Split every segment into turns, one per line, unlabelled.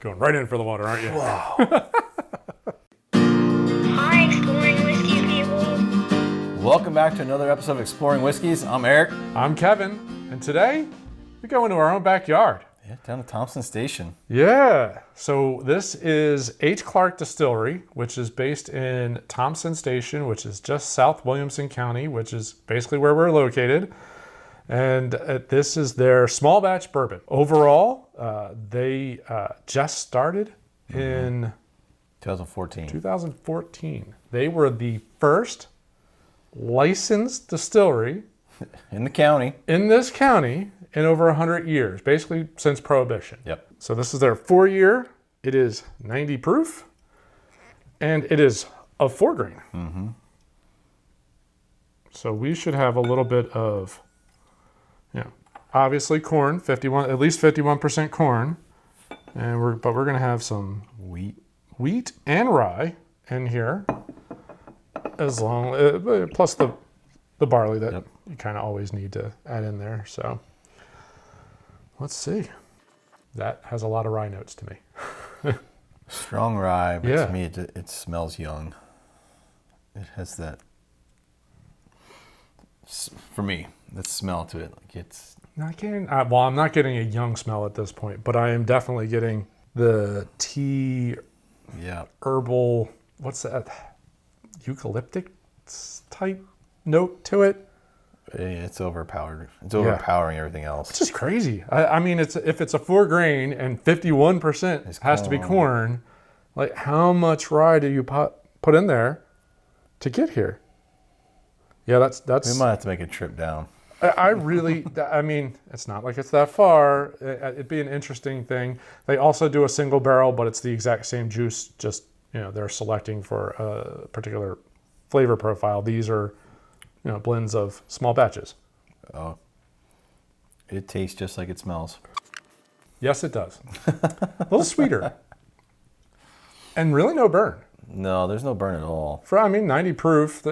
Going right in for the water, aren't you?
Wow.
Hi, exploring whiskey people.
Welcome back to another episode of Exploring Whiskeys. I'm Eric.
I'm Kevin, and today we go into our own backyard.
Yeah, down at Thompson Station.
Yeah, so this is H. Clark Distillery, which is based in Thompson Station, which is just south Williamson County, which is basically where we're located. And this is their small batch bourbon. Overall, they just started in
2014.
They were the first licensed distillery
In the county.
in this county in over 100 years, basically since Prohibition.
Yep.
So this is their 4-year. It is 90 proof, and it is of 4 grain.
Mm-hmm.
So we should have a little bit of, obviously corn, at least 51% corn, and we're gonna have some wheat and rye in here, as long plus the barley that you kind of always need to add in there. So let's see. That has a lot of rye notes to me.
Strong rye, but
Yeah.
to me it smells young. It has that, for me, that smell to it. Like it's...
I'm not getting a young smell at this point, but I am definitely getting the tea, herbal, what's that, eucalyptic type note to it.
It's overpowered. It's overpowering everything else.
It's just crazy. I mean, if it's a 4 grain and 51% has to be corn, like how much rye do you put in there to get here? Yeah, that's.
We might have to make a trip down.
I mean, it's not like it's that far. It'd be an interesting thing. They also do a single barrel, but it's the exact same juice. Just, they're selecting for a particular flavor profile. These are, blends of small batches.
Oh, it tastes just like it smells.
Yes, it does. A little sweeter. And really no burn.
No, there's no burn at all.
90 proof,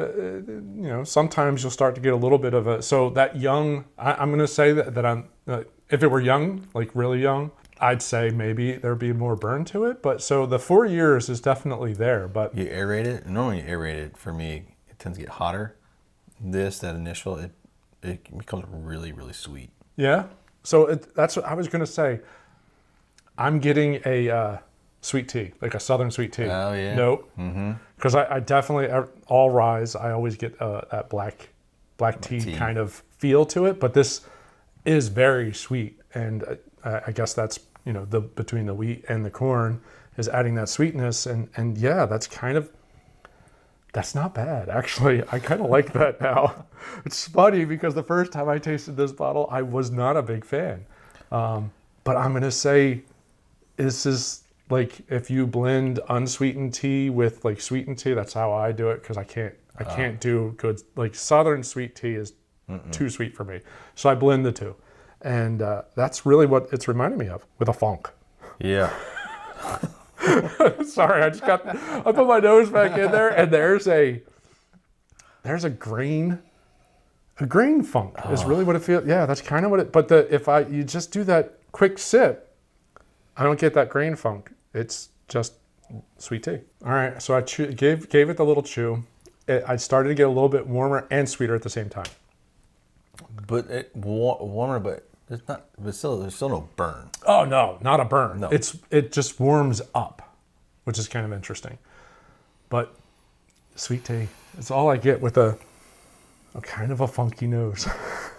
sometimes you'll start to get a little bit of so that young, I'm going to say that I'm, if it were young, like really young, I'd say maybe there'd be more burn to it. But so the 4 years is definitely there. But
you aerate it. Normally you aerate it, for me, it tends to get hotter. That initial, it becomes really, really sweet.
Yeah. So that's what I was going to say. I'm getting a sweet tea, like a southern sweet tea.
Oh, yeah.
Nope.
Mm-hmm.
Because I definitely, all ryes, I always get that black tea kind of feel to it. But this is very sweet. And I guess that's, between the wheat and the corn is adding that sweetness. And yeah, that's not bad, actually. I kind of like that now. It's funny because the first time I tasted this bottle, I was not a big fan. But I'm going to say this is like if you blend unsweetened tea with like sweetened tea, that's how I do it because I can't do good. Like southern sweet tea is too sweet for me. So I blend the two. And that's really what it's reminding me of with a funk.
Yeah.
Sorry, I put my nose back in there and there's a grain funk is really what it feels. Yeah, that's kind of what it, but if you just do that quick sip, I don't get that grain funk. It's just sweet tea. All right, so I gave it the little chew. I started to get a little bit warmer and sweeter at the same time.
But warmer, but there's still no burn.
Oh no, not a burn.
No.
It just warms up, which is kind of interesting. But sweet tea, it's all I get with a kind of a funky nose.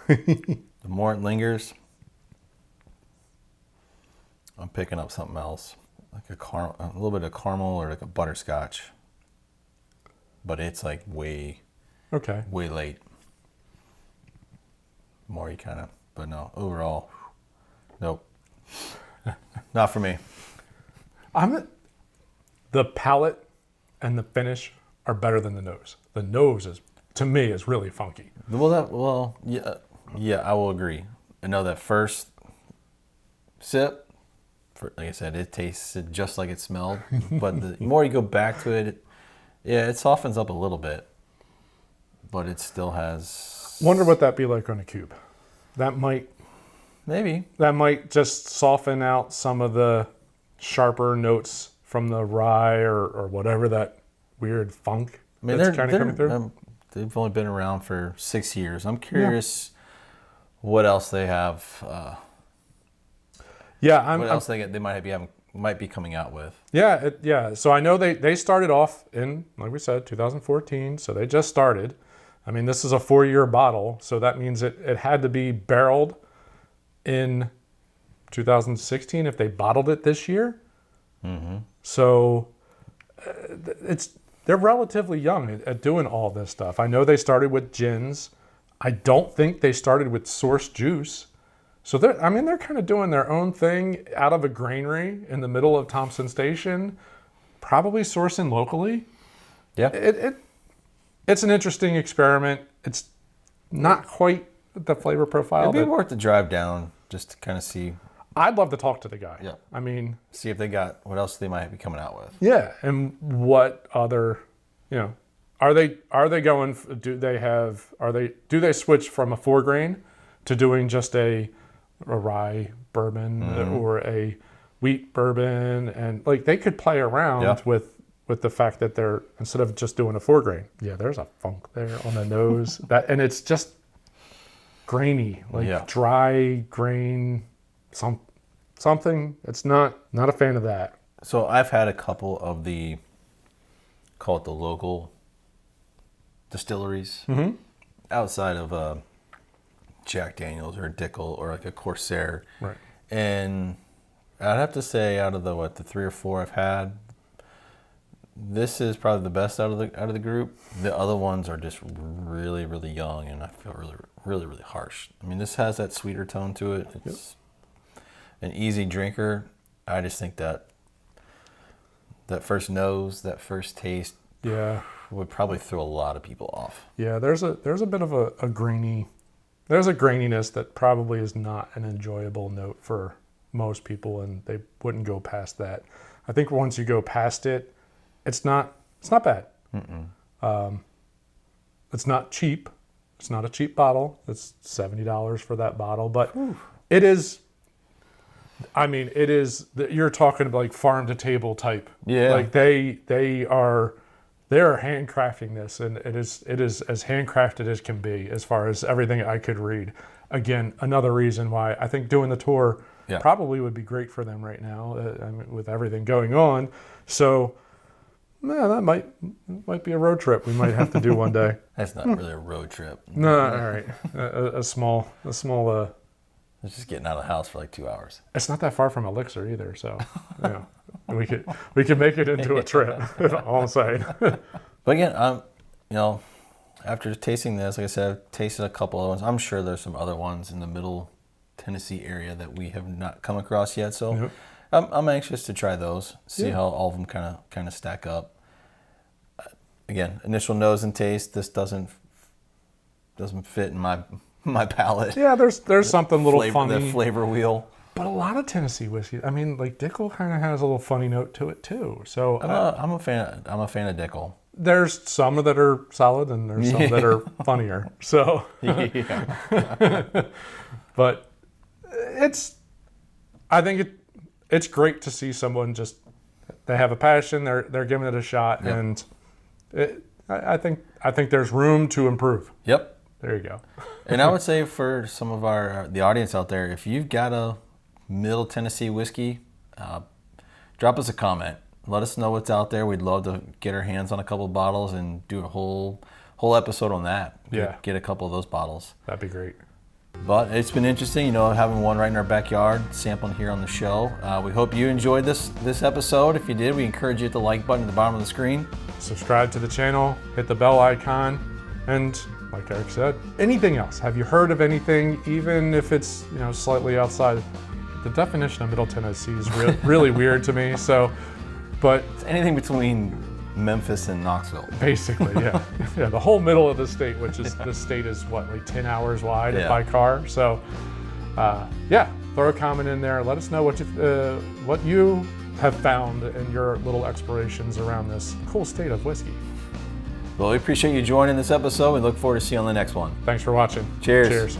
The more it lingers, I'm picking up something else, like a little bit of caramel or like a butterscotch. But it's like way late. More you kind of, but no, overall, nope, not for me.
The palate and the finish are better than the nose. The nose to me is really funky.
Yeah, I will agree. I know that first sip, like I said, it tasted just like it smelled. But the more you go back to it, it softens up a little bit, but it still has.
Wonder what that'd be like on a cube. That might
maybe
just soften out some of the sharper notes from the rye or whatever that weird funk
I mean,
that's kind of coming through.
They've only been around for 6 years. I'm curious what else they have. What else they might be coming out with.
Yeah. So I know they started off in, like we said, 2014. So they just started. I mean, this is a 4-year bottle, so that means it had to be barreled in 2016 if they bottled it this year. Mm-hmm. So they're relatively young at doing all this stuff. I know they started with gins. I don't think they started with source juice. So they're kind of doing their own thing out of a granary in the middle of Thompson Station, probably sourcing locally.
Yeah.
It's an interesting experiment. It's not quite the flavor profile.
It'd be worth the drive down just to kind of see.
I'd love to talk to the guy.
Yeah.
I mean,
see if they got what else they might be coming out with.
Yeah, and what other, are they going? Do they switch from a 4-grain to doing just a rye bourbon or a wheat bourbon, and like they could play around with the fact that they're, instead of just doing a 4-grain. Yeah, there's a funk there on the nose and it's just grainy, like dry grain, something. It's not a fan of that.
So I've had a couple of call it the local distilleries outside of Jack Daniel's or Dickel or like a Corsair.
Right.
And I'd have to say, out of the 3 or 4 I've had, this is probably the best out of the group. The other ones are just really, really young, and I feel really, really, really harsh. I mean, this has that sweeter tone to it. It's an easy drinker. I just think that first nose, that first taste, would probably throw a lot of people off.
Yeah, there's a bit of a grainy. There's a graininess that probably is not an enjoyable note for most people, and they wouldn't go past that. I think once you go past it, it's not bad. It's not cheap. It's not a cheap bottle. It's $70 for that bottle, but it is. I mean, it is. You're talking about like farm to table type.
Yeah.
Like they're handcrafting this, and it is as handcrafted as can be as far as everything I could read. Again, another reason why I think doing the tour probably would be great for them right now. I mean, with everything going on, so that might be a road trip we might have to do one day.
That's not really a road trip.
No, all right, a small.
It's just getting out of the house for like 2 hours.
It's not that far from Elixir either, so we could make it into a trip. All I'm saying.
But again, after tasting this, like I said, I've tasted a couple of ones. I'm sure there's some other ones in the Middle Tennessee area that we have not come across yet. So I'm anxious to try those, see how all of them kind of stack up. Again, initial nose and taste. This doesn't fit in my palate. Yeah,
there's something a little funny.
The flavor wheel.
But a lot of Tennessee whiskey, I mean, like Dickel kind of has a little funny note to it too. So
I'm a fan of Dickel.
There's some that are solid, and there's some that are funnier. So, but I think it's great to see someone they have a passion, they're giving it a shot, and I think there's room to improve.
Yep.
There you go.
And I would say for some of the audience out there, if you've got a Middle Tennessee whiskey, drop us a comment. Let us know what's out there. We'd love to get our hands on a couple of bottles and do a whole episode on that. Get a couple of those bottles.
That'd be great.
But it's been interesting, having one right in our backyard, sampling here on the show. We hope you enjoyed this episode. If you did, we encourage you to hit the like button at the bottom of the screen.
Subscribe to the channel, hit the bell icon, and like Eric said, anything else? Have you heard of anything, even if it's slightly outside? The definition of Middle Tennessee is really weird to me. So, but
it's anything between Memphis and Knoxville.
Basically, yeah. The whole middle of the state, which is the state is like 10 hours wide by car. So, throw a comment in there. Let us know what you have found in your little explorations around this cool state of whiskey.
Well, we appreciate you joining this episode. We look forward to seeing you on the next one.
Thanks for watching.
Cheers.
Cheers.